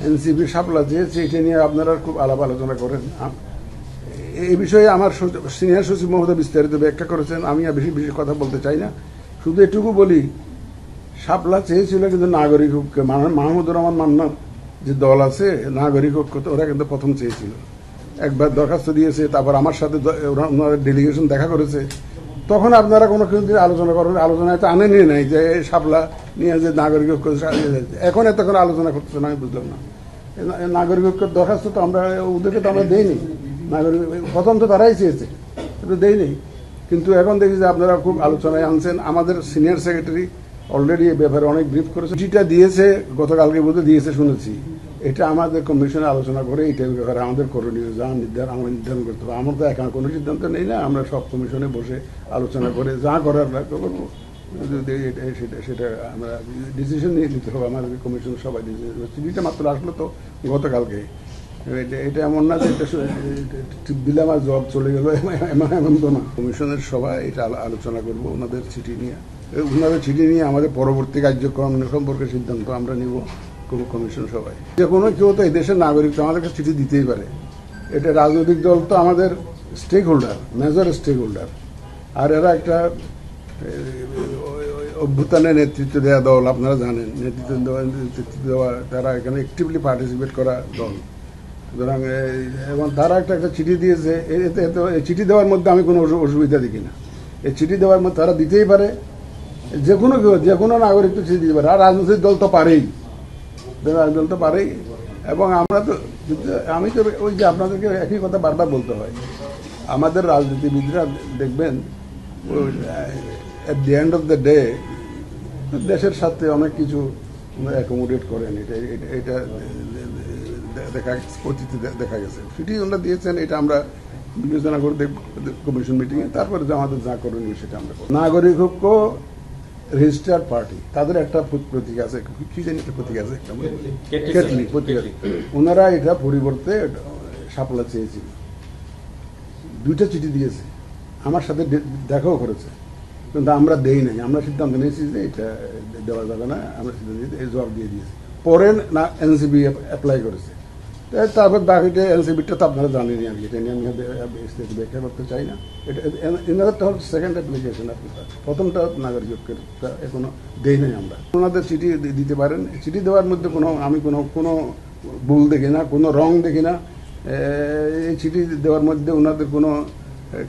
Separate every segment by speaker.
Speaker 1: NCP শাপলা চেয়েছে, এটা নিয়ে আপনারা খুব আলাপ আলোচনা করেন। এই বিষয়ে আমার সিনিয়র সচিব মহোদয় বিস্তারিত ব্যাখ্যা করেছেন, আমি আর বেশি বেশি কথা বলতে চাই না। শুধু এটুকু বলি, শাপলা চেয়েছিল কিন্তু নাগরিক ঐক্য, মাহমুদুর রহমান মান্নার যে দল আছে নাগরিক ঐক্য, ওরা কিন্তু প্রথম চেয়েছিল, একবার দরখাস্ত দিয়েছে, তারপর আমার সাথে ওনাদের ডেলিগেশন দেখা করেছে। তখন আপনারা কোনো কিছু আলোচনা করেন, আলোচনায় তো আনেনি নাই যে শাপলা নিয়ে যে নাগরিক ঐক্য, এখন এতক্ষণ আলোচনা করতেছে না, আমি বুঝলাম না। নাগরিক ঐক্যের দরখাস্ত তো আমরা ওদেরকে তো আমরা দেইনি, নাগরিক প্রথম তো তারাই চেয়েছে, কিন্তু দেইনি। কিন্তু এখন দেখি যে আপনারা খুব আলোচনায় আনছেন। আমাদের সিনিয়র সেক্রেটারি অলরেডি এই ব্যাপারে অনেক ব্রিফ করেছে, চিঠিটা দিয়েছে, গতকালকে বোধহয় দিয়েছে শুনেছি। এটা আমাদের কমিশনে আলোচনা করে এইটার ব্যাপারে আমাদের করণীয় যা আমরা নির্ধারণ করতে হবে। আমরা তো একা কোনো সিদ্ধান্ত নেই না, আমরা সব কমিশনে বসে আলোচনা করে যা করার করবো, সেটা আমরা ডিসিশন নিয়ে নিতে হবে। আমাদের কমিশন সবাই চিঠিটা মাত্র আসলো তো গতকালকে। এটা এমন না যে দিলে আমার জব চলে গেল, এমন তো না। কমিশনের সবাই এটা আলোচনা করবো ওনাদের চিঠি নিয়ে, আমাদের পরবর্তী কার্যক্রম সম্পর্কে সিদ্ধান্ত আমরা নিব কমিশন সবাই। যে কোনো কেউ তো এই দেশের নাগরিক তো আমাদেরকে চিঠি দিতেই পারে। এটা রাজনৈতিক দল তো আমাদের stakeholder, major stakeholder, আর এরা একটা অভ্যুত্থানের নেতৃত্ব দেওয়া দল, আপনারা জানেন, নেতৃত্ব দেওয়া, তারা এখানে অ্যাক্টিভলি পার্টিসিপেট করা দল। সুতরাং এবং তারা একটা চিঠি দিয়েছে, এই চিঠি দেওয়ার মধ্যে আমি কোনো অসুবিধা দেখি না। এই চিঠি দেওয়ার মধ্যে তারা দিতেই পারে, যে কোনো নাগরিক তো চিঠি দিতে পারে, আর রাজনৈতিক দল তো পারেই, দল তো পারেই। এবং আমরা তো, আমি তো ওই যে আপনাদেরকে একই কথা বারবার বলতে হয়, আমাদের রাজনীতিবিদরা দেখবেন at the end of the day দেশের সাথে অনেক কিছু অ্যাকোমোডেট করেন। এটা দেখা গেছে, সেটি ওনারা দিয়েছেন, এটা আমরা বিবেচনা করে দেখব কমিশন মিটিংয়ে, তারপরে যে আমাদের যা করণীয় সেটা আমরা করব। নাগরিক ঐক্য রেজিস্টার্ড পার্টি, তাদের একটা প্রতীক আছে, কি জানি একটা প্রতীক আছে, কেটলি প্রতীক আছে। ওনারা এটা পরিবর্তে শাপলা চেয়েছিল, দুইটা চিঠি দিয়েছে, আমার সাথে দেখাও করেছে, কিন্তু আমরা দেই নাই। আমরা সিদ্ধান্ত নিয়েছি যে এটা দেওয়া যাবে না, আমরা সিদ্ধান্ত এই জবাব দিয়ে দিয়েছি। পরে না এনসিবি অ্যাপ্লাই করেছে, তারপর বাকিটা এনসিবিটা তো আপনারা জানেনি, আর কি এটা নিয়ে আমি ব্যাখ্যা করতে চাই না। এটা এনাদের তো সেকেন্ড অ্যাপ্লিকেশন, প্রথমটা নাগরিক ঐক্যের এখনো দেই নাই আমরা। ওনাদের চিঠি দিতে পারেন, চিঠি দেওয়ার মধ্যে আমি কোনো ভুল দেখি না, কোনো রং দেখি না। এই চিঠি দেওয়ার মধ্যে ওনাদের কোনো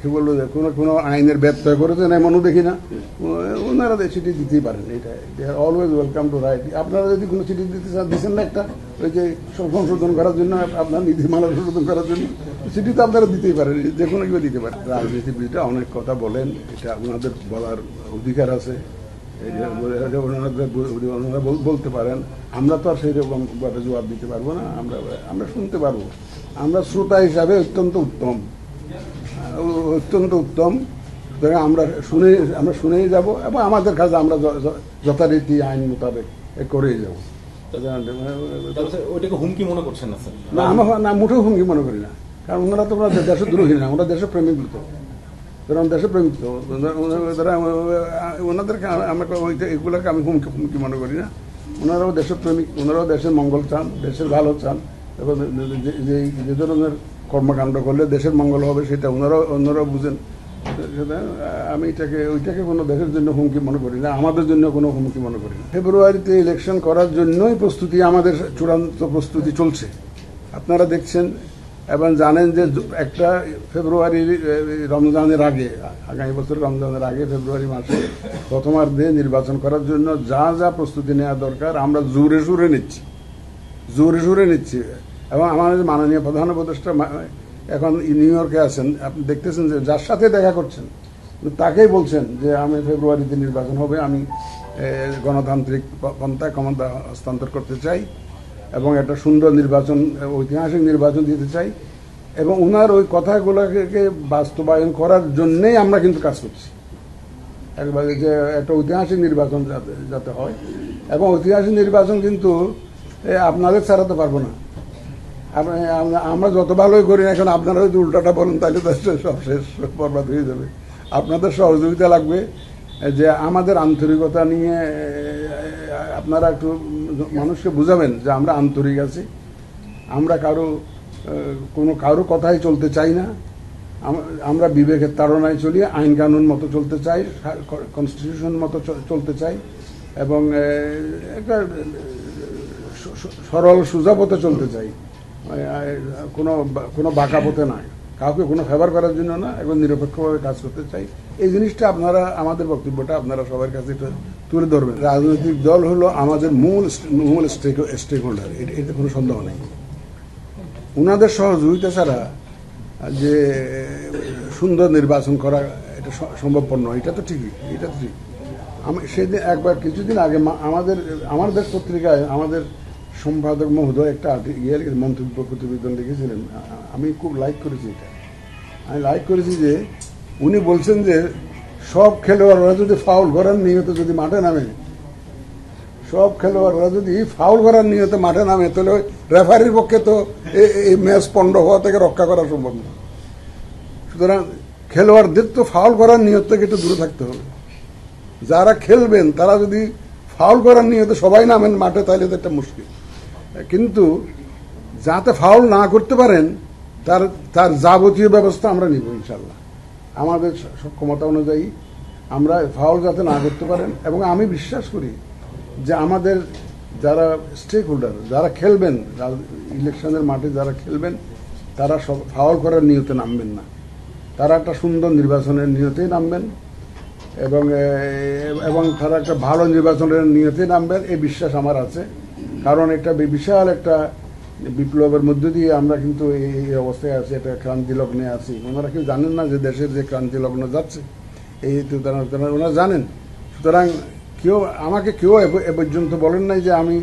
Speaker 1: কি বলবো কোনো আইনের ব্যত্যয় করেছেন এমনও দেখি না। ওনারা চিঠি দিতেই পারেন, এটা অলওয়েজ ওয়েলকাম টু রাইট। আপনারা যদি কোনো চিঠি দিতে চান, দিচ্ছেন না একটা, ওই যে সংশোধন করার জন্য, আপনার নীতিমালা সংশোধন করার জন্য, চিঠি তো আপনারা দিতেই পারেন, যে কোনো কেউ দিতে পারেন। রাজনীতিবিদরা অনেক কথা বলেন, এটা ওনাদের বলার অধিকার আছে, ওনারা বলতে পারেন। আমরা তো আর সেই রকম জবাব দিতে পারবো না, আমরা শুনতে পারবো। আমরা শ্রোতা হিসাবে অত্যন্ত উত্তম, আমরা শুনেই যাব, এবং আমাদের কাছে আমরা যথারীতি আইন মোতাবেক করেই যাব।
Speaker 2: ওইটাকে হুমকি মনে করছেন না?
Speaker 1: না, মোটেও হুমকি মনে করি না, কারণ ওনারা তো দেশদ্রোহী না, ওরা দেশপ্রেমিক তো, দেশপ্রেমিক তো, ওনাদেরকে এগুলোকে আমি হুমকি মনে করি না। ওনারাও দেশপ্রেমিক, ওনারাও দেশের মঙ্গল চান, দেশের ভালো চান, এবং যে ধরনের কর্মকাণ্ড করলে দেশের মঙ্গল হবে সেটা অন্যরাও বুঝেন। আমি ওইটাকে কোনো দেশের জন্য হুমকি মনে করি না, আমাদের জন্য কোনো হুমকি মনে করি না। ফেব্রুয়ারিতে ইলেকশন করার জন্যই প্রস্তুতি, আমাদের চূড়ান্ত প্রস্তুতি চলছে, আপনারা দেখছেন এবং জানেন যে একটা ফেব্রুয়ারি রমজানের আগে, আগামী বছর রমজানের আগে ফেব্রুয়ারি মাসে প্রথমার্ধে নির্বাচন করার জন্য যা যা প্রস্তুতি নেওয়া দরকার আমরা জোরে সোরে নিচ্ছি। এবং আমাদের মাননীয় প্রধান উপদেষ্টা এখন নিউ ইয়র্কে আছেন, আপনি দেখতেছেন যে যার সাথে দেখা করছেন তাকেই বলছেন যে আমি ফেব্রুয়ারিতে নির্বাচন হবে, আমি গণতান্ত্রিক পন্থায় ক্ষমতা হস্তান্তর করতে চাই এবং একটা সুন্দর নির্বাচন, ঐতিহাসিক নির্বাচন দিতে চাই। এবং ওনার ওই কথাগুলোকে বাস্তবায়ন করার জন্যেই আমরা কিন্তু কাজ করছি, একবারে যে একটা ঐতিহাসিক নির্বাচন যাতে হয়। এবং ঐতিহাসিক নির্বাচন কিন্তু আপনাদের ছাড়াতে পারবো না, আমরা যত ভালোই করি না, এখন আপনারা যদি উল্টাটা বলেন তাহলে তো সব শেষ, বরবাদ হয়ে যাবে। আপনাদের সহযোগিতা লাগবে, যে আমাদের আন্তরিকতা নিয়ে আপনারা একটু মানুষকে বুঝাবেন যে আমরা আন্তরিক আছি। আমরা কারো কথাই চলতে চাই না। আমরা বিবেকের তাড়নায় চলি, আইন কানুন মতো চলতে চাই, কনস্টিটিউশন মতো চলতে চাই, এবং একটা সরল সোজা পথে চলতে চাই, কোনো বাঁকা পথে নয়, কাউকে কোনো ফেভার করার জন্য না, এবং নিরপেক্ষভাবে কাজ করতে চাই। এই জিনিসটা আপনারা, আমাদের বক্তব্যটা আপনারা সবার কাছে এটা তুলে ধরবেন। রাজনৈতিক দল হলো আমাদের মূল স্টেক হোল্ডার, এতে কোনো সন্দেহ নেই। ওনাদের সহযোগিতা ছাড়া যে সুন্দর নির্বাচন করা এটা সম্ভবপর নয়, এটা তো ঠিকই, এটা তো ঠিক। আমি সেদিন একবার কিছুদিন আগে আমার দেশ পত্রিকায় আমাদের সম্পাদক মহোদয় একটা মন্তব্য প্রতিবেদন লিখেছিলেন, আমি খুব লাইক করেছি এটা। আমি লাইক করেছি যে উনি বলছেন যে সব খেলোয়াড়রা যদি ফাউল করার নিয়তে যদি মাঠে নামে, সব খেলোয়াড়রা যদি ফাউল করার নিয়তে মাঠে নামে, তাহলে রেফারির পক্ষে তো এই ম্যাচ পণ্ড হওয়া থেকে রক্ষা করা সম্ভব না। সুতরাং খেলোয়াড়দের তো ফাউল করার নিয়ত থেকে একটু দূরে থাকতে হবে। যারা খেলবেন তারা যদি ফাউল করার নিয়তে সবাই নামেন মাঠে, তাহলে তো একটা মুশকিল। কিন্তু যাতে ফাউল না করতে পারেন তার যাবতীয় ব্যবস্থা আমরা নিব ইনশাল্লাহ, আমাদের সক্ষমতা অনুযায়ী আমরা ফাউল যাতে না করতে পারেন। এবং আমি বিশ্বাস করি যে আমাদের যারা স্টেক হোল্ডার, যারা খেলবেন ইলেকশনের মাঠে, যারা খেলবেন তারা সব ফাউল করার নিয়তে নামবেন না, তারা একটা সুন্দর নির্বাচনের নিয়তেই নামবেন, এবং তারা একটা ভালো নির্বাচনের নিয়তেই নামবেন, এই বিশ্বাস আমার আছে। কারণ একটা বিশাল একটা বিপ্লবের মধ্য দিয়ে আমরা কিন্তু এই অবস্থায় আছি, একটা ক্রান্তি লগ্নে আছি। ওনারা কেউ জানেন না যে দেশের যে ক্রান্তি লগ্ন যাচ্ছে, এই তো ওনারা জানেন। সুতরাং আমাকে কেউ এ পর্যন্ত বলেন নাই যে আমি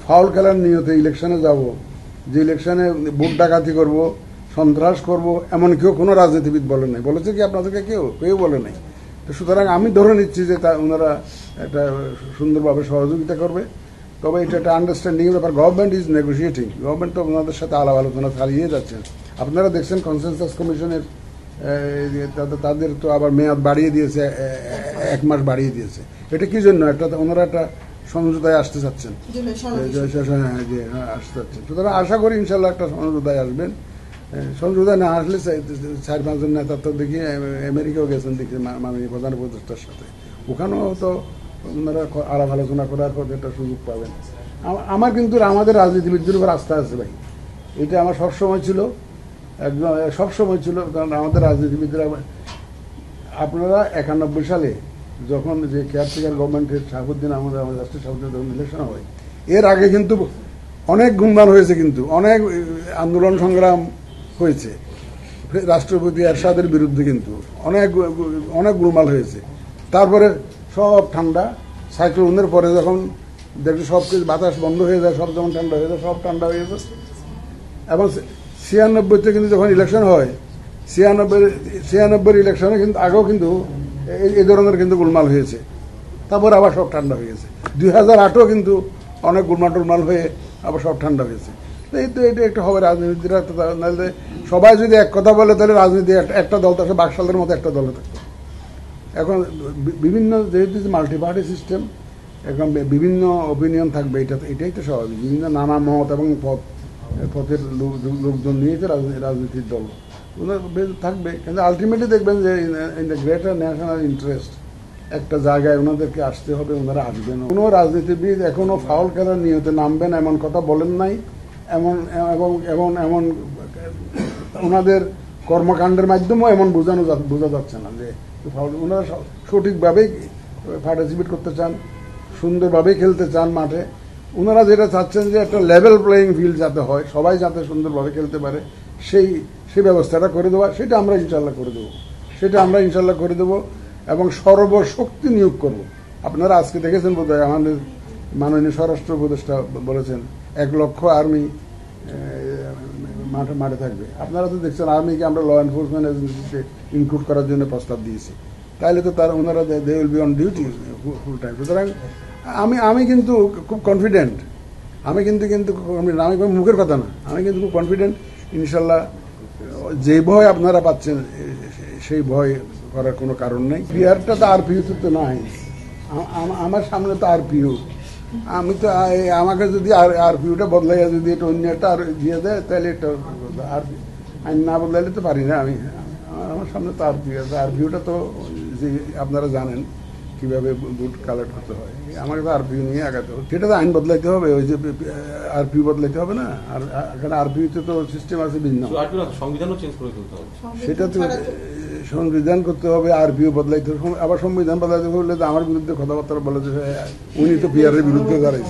Speaker 1: ফাউল খেলার নিয়তে ইলেকশনে যাব, যে ইলেকশনে ভোট ডাকাতি করব, সন্ত্রাস করব, এমন কোনো রাজনীতিবিদ বলেন নাই। বলেছে কি আপনাদেরকে? কেউ বলে নাই। তো সুতরাং আমি ধরে নিচ্ছি যে ওনারা একটা সুন্দরভাবে সহযোগিতা করবে। তবে এটা একটা আন্ডারস্ট্যান্ডিং ব্যাপার। গভর্নমেন্ট ইজ নেগোসিয়েটিং, গভর্নমেন্ট তো ওনাদের সাথে আলাপ আলোচনা চালিয়ে যাচ্ছেন। আপনারা দেখছেন কনসেনসাস কমিশনের তাদের তো আবার মেয়াদ বাড়িয়ে দিয়েছে, 1 মাস বাড়িয়ে দিয়েছে। এটা কি জন্য? ওনারা একটা সমঝোতায় আসতে চাচ্ছেন, আসতে চাচ্ছেন। সুতরাং আশা করি ইনশাল্লাহ একটা সমঝোতায় আসবেন। সমঝোতায় না আসলে 4-5 জন নেতা তো দেখি আমেরিকাও গেছেন, দেখি মাননীয় প্রধান উপদেষ্টার সাথে, ওখানেও তো ওনারা আলাপ আলোচনা করার পর একটা সুযোগ পাবেন। আমার কিন্তু আমাদের রাজনীতিবিদদের উপর আস্থা আছে ভাই, এটা আমার সবসময় ছিল, একদম সবসময় ছিল। কারণ আমাদের রাজনীতিবিদরা, আপনারা 91 সালে যখন যে কেয়ারটেকার গভর্নমেন্টের শাহাবুদ্দিন আহমদ রাষ্ট্রীয় শাহাবুদ্দিন যখন ইলেকশন হয়, এর আগে কিন্তু অনেক গুণগান হয়েছে, কিন্তু অনেক আন্দোলন সংগ্রাম হয়েছে রাষ্ট্রপতি এরশাদের বিরুদ্ধে, কিন্তু অনেক গোলমাল হয়েছে। তারপরে সব ঠান্ডা, সাইক্লোনের পরে যখন দেখি সব কিছু বাতাস বন্ধ হয়ে যায়, সব যখন ঠান্ডা হয়ে যায়, সব ঠান্ডা হয়ে যায়। এবং 96-তে কিন্তু যখন ইলেকশন হয়, 96 ইলেকশনে কিন্তু আগেও কিন্তু এই ধরনের কিন্তু গোলমাল হয়েছে, তারপর আবার সব ঠান্ডা হয়ে গেছে। 2008-ও কিন্তু অনেক গোলমাল হয়ে আবার সব ঠান্ডা হয়েছে। এই তো এটা একটা হবে রাজনীতিরা। নাহলে সবাই যদি এক কথা বলে, তাহলে রাজনীতি একটা দল থাকে, বাকশালের মতো একটা দলে থাকতো। এখন বিভিন্ন, যেহেতু মাল্টি পার্টি সিস্টেম, এখন বিভিন্ন অপিনিয়ন থাকবে, এটাই তো স্বাভাবিক। বিভিন্ন নানা মত এবং পথের লোকজন নিয়ে তো রাজনীতির দল থাকবে। কিন্তু আলটিমেটলি দেখবেন যে in the greater national interest একটা জায়গায় ওনাদেরকে আসতে হবে, ওনারা আসবেন। কোনো রাজনীতিবিদ এখনো ফাউল খেলার নিয়তে নামবেন এমন কথা বলেন নাই। এমন ওনাদের কর্মকাণ্ডের মাধ্যমেও এমন বোঝা যাচ্ছে না যে ওনারা সঠিকভাবেই পার্টিসিপেট করতে চান, সুন্দরভাবেই খেলতে চান মাঠে। ওনারা যেটা চাচ্ছেন যে একটা লেভেল প্লেয়িং ফিল্ড যাতে হয়, সবাই যাতে সুন্দরভাবে খেলতে পারে, সেই ব্যবস্থাটা করে দেওয়া, সেটা আমরা ইনশাল্লাহ করে দেবো। এবং সর্বশক্তি নিয়োগ করব। আপনারা আজকে দেখেছেন বোধহয়, আমাদের মাননীয় স্বরাষ্ট্র উপদেষ্টা বলেছেন 1 লক্ষ আর্মি মাঠে থাকবে। আপনারা তো দেখছেন আর্মিকে আমরা ল এনফোর্সমেন্ট এজেন্সিতে ইনক্লুড করার জন্য প্রস্তাব দিয়েছি। তাহলে তো ওনারা they will be on duty full time. সুতরাং আমি কিন্তু খুব কনফিডেন্ট, আমি মুখের কথা না, আমি কিন্তু খুব কনফিডেন্ট ইনশাল্লাহ। যে ভয় আপনারা পাচ্ছেন সেই ভয় করার কোনো কারণ নেই। পিআরটা তো আরপিইউ তো নাই, আমার সামনে তো আরপিইউ, আমি তো আমাকে যদি আরপিওটা বদলাইয়া যদি এটা অন্য একটা আর দিয়ে দেয় তাহলে এটা আর আইন না বদলাইলে তো পারি না আমি। আমার সামনে তো আরপিও আছে, আরপিওটা তো যে আপনারা জানেন কিভাবে ভোট কালেক্ট করতে হয়, আমাকে তো আরপিও নিয়ে আগাতে হবে। সেটা তো আইন বদলাইতে হবে, ওই যে আরপিও বদলাইতে হবে না। আর এখানে আরপিওতে তো সিস্টেম আছে ভিন্ন,
Speaker 2: সংবিধানও চেঞ্জ করে ফেলতে হবে।
Speaker 1: সেটা তো সংবিধান করতে হবে, আরপিও বদলাইতে হবে। আবার সংবিধান বদলাইতে হলে তো আমার বিরুদ্ধে কথাবার্তা বলে যে উনি তো পিআরের বিরুদ্ধে দাঁড়াইছে।